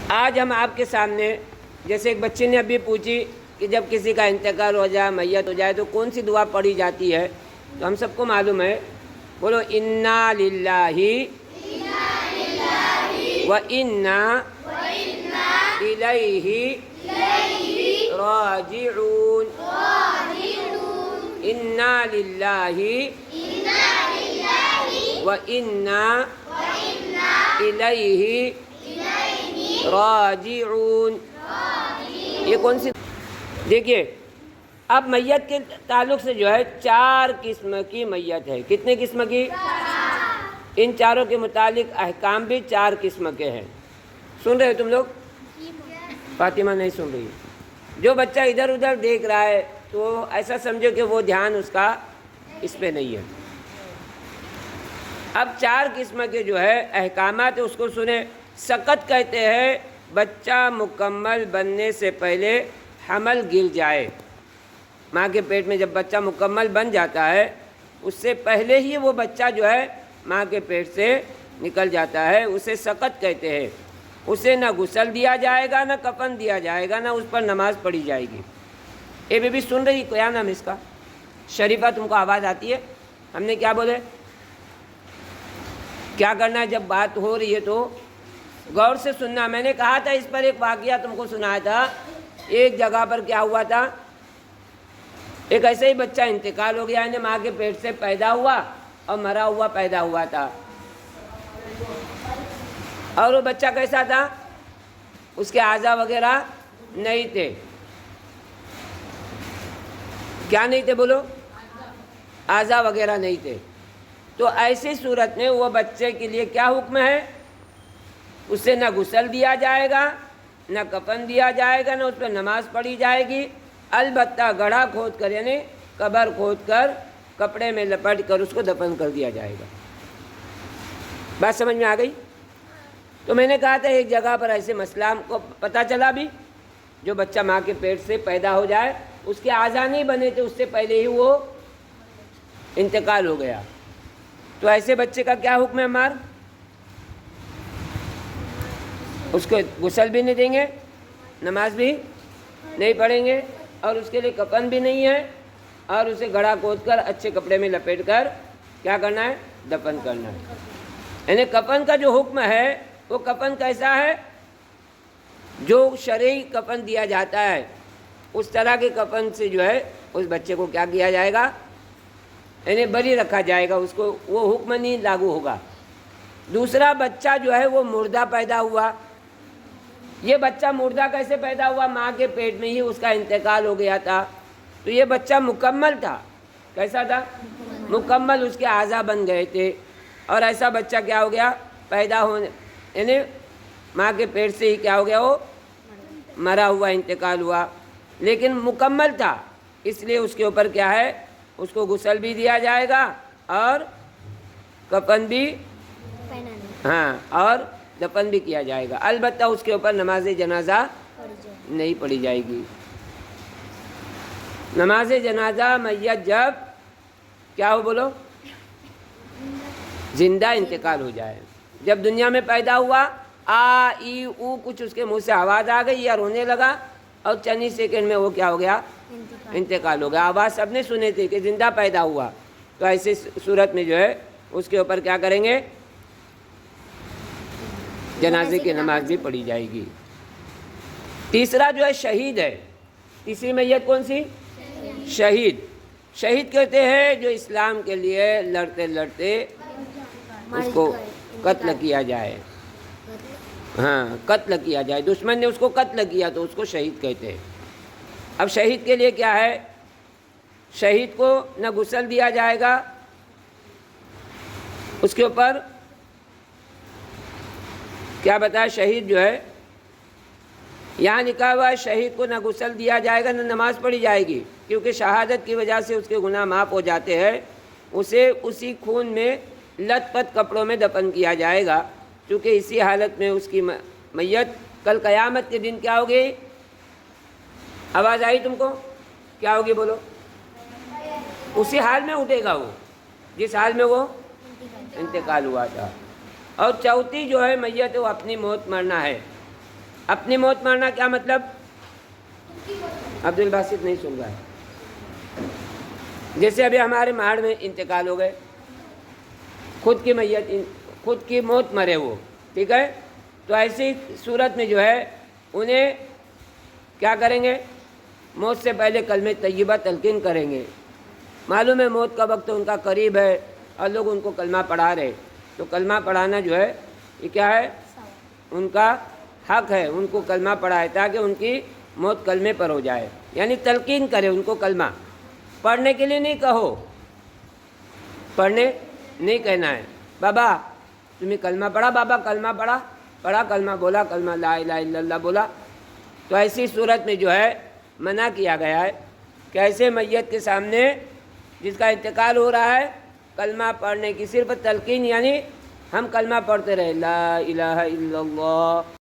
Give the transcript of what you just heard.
آج ہم آپ کے سامنے، جیسے ایک بچے نے ابھی پوچھی کہ جب کسی کا انتقال ہو جائے، میت ہو جائے تو کون سی دعا پڑھی جاتی ہے، تو ہم سب کو معلوم ہے، بولو انا للہ و انا الیہ راجعون۔ انا للہ و انا الیہ راجعون۔ یہ کون سی؟ دیکھیے، اب میت کے تعلق سے جو ہے 4 قسم کی میت ہے۔ کتنے قسم کی؟ ان چاروں کے متعلق احکام بھی 4 قسم کے ہیں۔ سن رہے ہو تم لوگ؟ فاطمہ نہیں سن رہی۔ جو بچہ ادھر ادھر دیکھ رہا ہے تو ایسا سمجھو کہ وہ دھیان اس کا اس پہ نہیں ہے۔ اب 4 قسم کے جو ہے احکامات اس کو سنیں۔ سقط کہتے ہیں بچہ مکمل بننے سے پہلے حمل گر جائے۔ ماں کے پیٹ میں جب بچہ مکمل بن جاتا ہے اس سے پہلے ہی وہ بچہ جو ہے ماں کے پیٹ سے نکل جاتا ہے، اسے سقط کہتے ہیں۔ اسے نہ غسل دیا جائے گا، نہ کفن دیا جائے گا، نہ اس پر نماز پڑھی جائے گی۔ اے بی بی سن رہی؟ کیا نام اس کا؟ شریفہ، تم کو آواز آتی ہے؟ ہم نے کیا بولے؟ کیا کرنا ہے جب بات ہو رہی ہے تو غور سے سننا۔ میں نے کہا تھا اس پر ایک واقعہ تم کو سنایا تھا۔ ایک جگہ پر کیا ہوا تھا، ایک ایسے ہی بچہ انتقال ہو گیا، یعنی ماں کے پیٹ سے پیدا ہوا اور مرا ہوا پیدا ہوا تھا۔ اور وہ بچہ کیسا تھا؟ اس کے اعضاء وغیرہ نہیں تھے۔ کیا نہیں تھے بولو؟ اعضاء وغیرہ نہیں تھے۔ تو ایسی صورت میں وہ بچے کے لیے کیا حکم ہے؟ اسے نہ غسل دیا جائے گا، نہ کفن دیا جائے گا، نہ اس پہ نماز پڑھی جائے گی۔ البتہ گڑھا کھود کر، یعنی قبر کھود کر کپڑے میں لپٹ کر اس کو دفن کر دیا جائے گا۔ بات سمجھ میں آ گئی؟ تو میں نے کہا تھا ایک جگہ پر ایسے مسئلہ ہم کو پتہ چلا بھی، جو بچہ ماں کے پیٹ سے پیدا ہو جائے، اس کے اعضاء نہیں بنے تھے، اس سے پہلے ہی وہ انتقال ہو گیا۔ تو ایسے بچے کا کیا حکم ہے ہمارا؟ اس کو غسل بھی نہیں دیں گے، نماز بھی نہیں پڑھیں گے، اور اس کے لیے کفن بھی نہیں ہے، اور اسے گڑھا کھود کر اچھے کپڑے میں لپیٹ کر کیا کرنا ہے؟ دفن کرنا ہے۔ یعنی کفن کا جو حکم ہے وہ کفن کیسا ہے؟ جو شرعی کفن دیا جاتا ہے اس طرح کے کفن سے جو ہے اس بچے کو کیا کیا جائے گا؟ یعنی بری رکھا جائے گا، اس کو وہ حکم نہیں لاگو ہوگا۔ دوسرا، بچہ جو ہے وہ مردہ پیدا ہوا۔ یہ بچہ مردہ کیسے پیدا ہوا؟ ماں کے پیٹ میں ہی اس کا انتقال ہو گیا تھا، تو یہ بچہ مکمل تھا۔ کیسا تھا؟ مکمل، اس کے اعضاء بن گئے تھے، اور ایسا بچہ کیا ہو گیا؟ پیدا ہونے، یعنی ماں کے پیٹ سے ہی کیا ہو گیا؟ وہ مرا ہوا انتقال ہوا، لیکن مکمل تھا، اس لیے اس کے اوپر کیا ہے؟ اس کو غسل بھی دیا جائے گا اور کفن بھی، ہاں، اور دفن بھی کیا جائے گا۔ البتہ اس کے اوپر نماز جنازہ نہیں پڑھی جائے گی۔ نماز جنازہ میت جب کیا ہو بولو؟ زندہ انتقال ہو جائے۔ جب دنیا میں پیدا ہوا، آ ای او کچھ اس کے منہ سے آواز آ گئی یا رونے لگا، اور چند ہی سیکنڈ میں وہ کیا ہو گیا؟ انتقال ہو گیا۔ آواز سب نے سنے تھے کہ زندہ پیدا ہوا، تو ایسی صورت میں جو ہے اس کے اوپر کیا کریں گے؟ جنازے کی نماز بھی پڑھی جائے گی۔ تیسرا جو ہے شہید ہے۔ تیسری میت کون سی؟ شہید۔ شہید کہتے ہیں جو اسلام کے لیے لڑتے لڑتے اس کو قتل کیا جائے، ہاں، قتل کیا جائے، دشمن نے اس کو قتل کیا تو اس کو شہید کہتے ہیں۔ اب شہید کے لیے کیا ہے؟ شہید کو نہ غسل دیا جائے گا، اس کے اوپر کیا بتایا؟ شہید جو ہے، یہاں لکھا ہوا ہے شہید کو نہ غسل دیا جائے گا، نہ نماز پڑھی جائے گی، کیونکہ شہادت کی وجہ سے اس کے گناہ معاف ہو جاتے ہیں۔ اسے اسی خون میں لت پت کپڑوں میں دفن کیا جائے گا، کیونکہ اسی حالت میں اس کی میت کل قیامت کے دن کیا ہوگی؟ آواز آئی تم کو؟ کیا ہوگی بولو؟ اسی حال میں اٹھے گا وہ جس حال میں وہ انتقال ہوا تھا۔ اور چوتھی جو ہے میت وہ اپنی موت مرنا ہے، اپنی موت مرنا کیا مطلب؟ عبد الباسط نہیں سن رہا ہے. جیسے ابھی ہمارے ماڑ میں انتقال ہو گئے، خود کی موت مرے وہ، ٹھیک ہے، تو ایسی صورت میں جو ہے انہیں کیا کریں گے؟ موت سے پہلے کلمہ طیبہ تلقین کریں گے. معلوم ہے موت کا وقت ان کا قریب ہے اور لوگ ان کو کلمہ پڑھا رہے، تو کلمہ پڑھانا جو ہے یہ کیا ہے؟ ان کا حق ہے، ان کو کلمہ پڑھائے تاکہ ان کی موت کلمے پر ہو جائے. یعنی تلقین کرے ان کو کلمہ. پڑھنے کے لیے نہیں کہو، پڑھنے نہیں کہنا ہے. بابا تمہیں کلمہ پڑھا، بابا کلمہ پڑھا کلمہ بولا، کلمہ لا الہ الا اللہ بولا. تو ایسی صورت میں جو ہے منع کیا گیا ہے کہ ایسے میت کے سامنے جس کا انتقال ہو رہا ہے کلمہ پڑھنے کی صرف تلقین، یعنی ہم کلمہ پڑھتے رہے لا الہ الا اللہ